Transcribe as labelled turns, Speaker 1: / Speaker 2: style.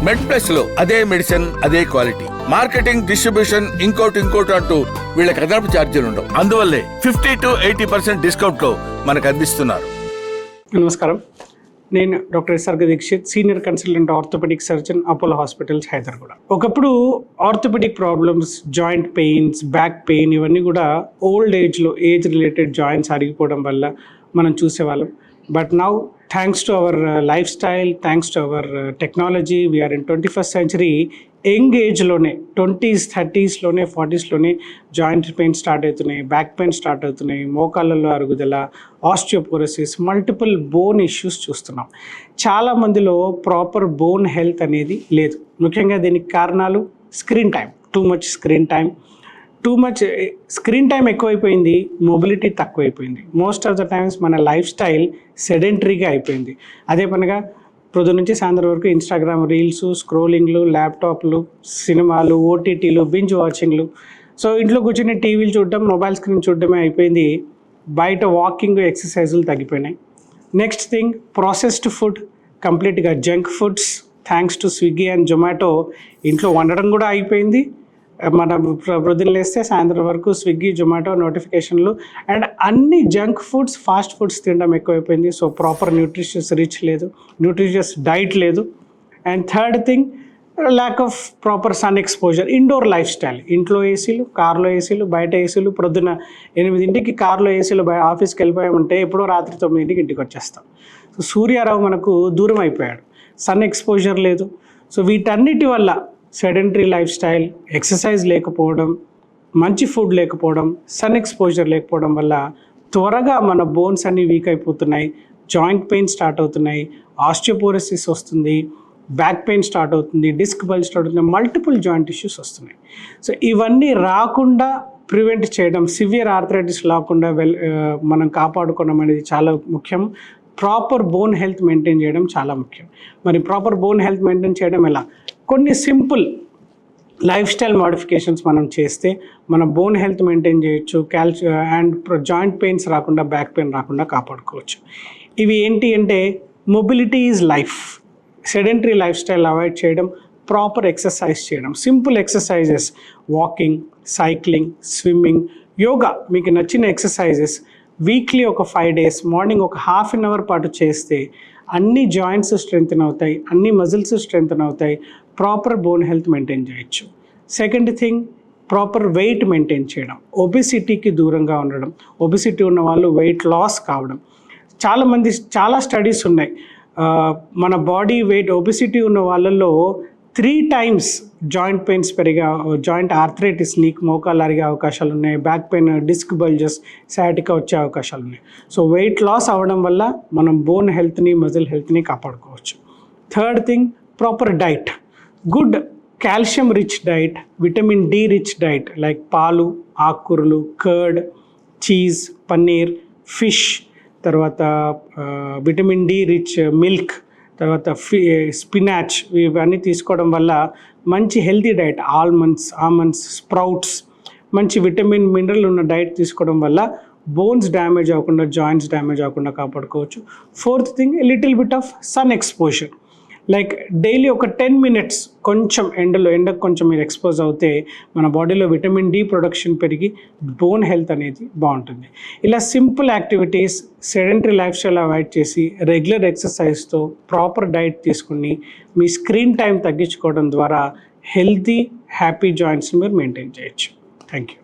Speaker 1: మెడ్ plus లో అదే medicine అదే క్వాలిటీ. మార్కెటింగ్, డిస్ట్రిబ్యూషన్, ఇంకోటి అంటూ వీళ్ళకి అదనపు ఛార్జీలు ఉండవు. అందువల్లే 50 to 80% డిస్కౌంట్ లో మనకు అందిస్తున్నారు.
Speaker 2: నమస్కారం, నేను doctor S R Dixit, senior consultant orthopaedic surgeon, Apollo hospitals, Hyderabad. ఒకప్పుడు orthopaedic problems, joint pains, back pain ఇవన్నీ కూడా ఓల్డ్ ఏజ్లో ఏజ్ రిలేటెడ్ జాయింట్స్ అరిగిపోవడం వల్ల మనం చూసేవాళ్ళం. But now thanks to our life style, thanks to our technology, we are in 21st century. Young ఏజ్లోనే 20s, 30sలోనే, 40sలోనే జాయింట్ పెయిన్ స్టార్ట్ అవుతున్నాయి, బ్యాక్ పెయిన్ స్టార్ట్ అవుతున్నాయి, మోకాళ్ళలో అరుగుదల, ఆస్టియోపోరోసిస్, మల్టిపుల్ బోన్ ఇష్యూస్ చూస్తున్నాం. చాలామందిలో ప్రాపర్ బోన్ హెల్త్ అనేది లేదు. ముఖ్యంగా దీనికి కారణాలు screen time, too much screen time ఎక్కువైపోయింది, మొబిలిటీ తక్కువైపోయింది. మోస్ట్ ఆఫ్ ద టైమ్స్ మన లైఫ్ స్టైల్ సెడెంటరీగా అయిపోయింది. అదే పనిగా పొద్దు నుంచి సాయంత్రం వరకు ఇన్స్టాగ్రామ్ రీల్స్, స్క్రోలింగ్లు, ల్యాప్టాప్లు, సినిమాలు, ఓటీటీలు, బింజ్ వాచింగ్లు. సో ఇంట్లో కూర్చొని టీవీలు చూడడం, మొబైల్ స్క్రీన్ చూడడమే అయిపోయింది. బయట వాకింగ్, ఎక్సర్సైజులు తగ్గిపోయినాయి. నెక్స్ట్ థింగ్, ప్రాసెస్డ్ ఫుడ్, కంప్లీట్గా junk foods. Thanks to Swiggy and Zomato ఇంట్లో వండడం కూడా అయిపోయింది. మన ప్రొద్దున లేస్తే సాయంత్రం వరకు స్విగ్గీ, జొమాటో నోటిఫికేషన్లు అండ్ అన్ని జంక్ ఫుడ్స్, ఫాస్ట్ ఫుడ్స్ తినడం ఎక్కువైపోయింది. సో ప్రాపర్ న్యూట్రిషియస్ డైట్ లేదు. And third thing, lack of proper sun exposure, indoor life style. ఇంట్లో ఏసీలు, కార్లో ఏసీలు, బయట ఏసీలు. ప్రొద్దున 8 కార్లో ఏసీలు, ఆఫీస్కి వెళ్ళిపోయామంటే ఎప్పుడో రాత్రి 9 ఇంటికి వచ్చేస్తాం. సో సూర్యారావు మనకు దూరం అయిపోయాడు, సన్ ఎక్స్పోజర్ లేదు. సో వీటన్నిటి వల్ల సెడెంటరీ లైఫ్ స్టైల్, ఎక్సర్సైజ్ లేకపోవడం, మంచి ఫుడ్ లేకపోవడం, సన్ ఎక్స్పోజర్ లేకపోవడం వల్ల త్వరగా మన బోన్స్ అన్నీ వీక్ అయిపోతున్నాయి, జాయింట్ పెయిన్ స్టార్ట్ అవుతున్నాయి, ఆస్టియోపోరోసిస్ వస్తుంది, బ్యాక్ పెయిన్ స్టార్ట్ అవుతుంది, డిస్క్ బల్జ్ స్టార్ట్ అవుతుంది, మల్టిపుల్ జాయింట్ ఇష్యూస్ వస్తున్నాయి. సో ఇవన్నీ రాకుండా ప్రివెంట్ చేయడం, సివియర్ ఆర్థరైటిస్ రాకుండా మనం కాపాడుకోవడం అనేది చాలా ముఖ్యం. ప్రాపర్ బోన్ హెల్త్ మెయింటైన్ చేయడం చాలా ముఖ్యం. మరి ప్రాపర్ బోన్ హెల్త్ మెయింటైన్ చేయడం ఎలా? కొన్ని సింపుల్ లైఫ్ స్టైల్ మోడిఫికేషన్స్ మనం చేస్తే మన బోన్ హెల్త్ మెయింటైన్ చేయొచ్చు, అండ్ జాయింట్ పెయిన్స్ రాకుండా, బ్యాక్ పెయిన్ రాకుండా కాపాడుకోవచ్చు. ఇవి ఏంటి అంటే, mobility is life, sedentary life style avoid చేయడం, ప్రాపర్ ఎక్సర్సైజ్ చేయడం, simple exercises, walking, cycling, swimming, yoga, మీకు నచ్చిన ఎక్సర్సైజెస్ వీక్లీ ఒక 5 days మార్నింగ్ ఒక ½ an hour పాటు చేస్తే అన్ని జాయింట్స్ స్ట్రెంగ్తన్ అవుతాయి, అన్ని మజిల్స్ స్ట్రెంగ్తన్ అవుతాయి, ప్రాపర్ బోన్ హెల్త్ మెయింటైన్ చేయొచ్చు. Second thing, proper weight maintain చేయడం, ఒబిసిటీకి దూరంగా ఉండడం. ఒబిసిటీ ఉన్న వాళ్ళు వెయిట్ లాస్ కావడం. చాలా స్టడీస్ ఉన్నాయి. మన బాడీ వెయిట్, ఒబిసిటీ ఉన్న వాళ్ళల్లో 3 times joint pains joint arthritis, నీకు మోకాలు అరిగే అవకాశాలు ఉన్నాయి, back pain, disc bulges, sciatica వచ్చే అవకాశాలు ఉన్నాయి. సో వెయిట్ లాస్ అవ్వడం వల్ల మనం బోన్ హెల్త్ని, మజిల్ హెల్త్ని కాపాడుకోవచ్చు. Third thing, proper diet, good calcium rich diet, vitamin D rich diet like పాలు, ఆకుకూరలు, కర్డ్, చీజ్, పన్నీర్, ఫిష్, తర్వాత విటమిన్ డి రిచ్ మిల్క్, తర్వాత స్పినాచ్, ఇవన్నీ తీసుకోవడం వల్ల మంచి హెల్తీ డైట్, ఆల్మండ్స్, స్ప్రౌట్స్, మంచి విటమిన్, మినరల్ ఉన్న డైట్ తీసుకోవడం వల్ల బోన్స్ డ్యామేజ్ అవ్వకుండా, జాయింట్స్ డ్యామేజ్ అవ్వకుండా కాపాడుకోవచ్చు. Fourth thing, little bit of sun exposure, like daily ఒక 10 minutes కొంచెం ఎండకు కొంచెం మీరు ఎక్స్పోజ్ అవుతే మన బాడీలో విటమిన్ డి ప్రొడక్షన్ పెరిగి బోన్ హెల్త్ అనేది బాగుంటుంది. ఇలా simple activities, sedentary life style avoid చేసి రెగ్యులర్ ఎక్సర్సైజ్తో, ప్రాపర్ డైట్ తీసుకుని మీ స్క్రీన్ టైం తగ్గించుకోవడం ద్వారా హెల్తీ, హ్యాపీ జాయింట్స్ని మీరు మెయింటైన్ చేయొచ్చు. Thank you.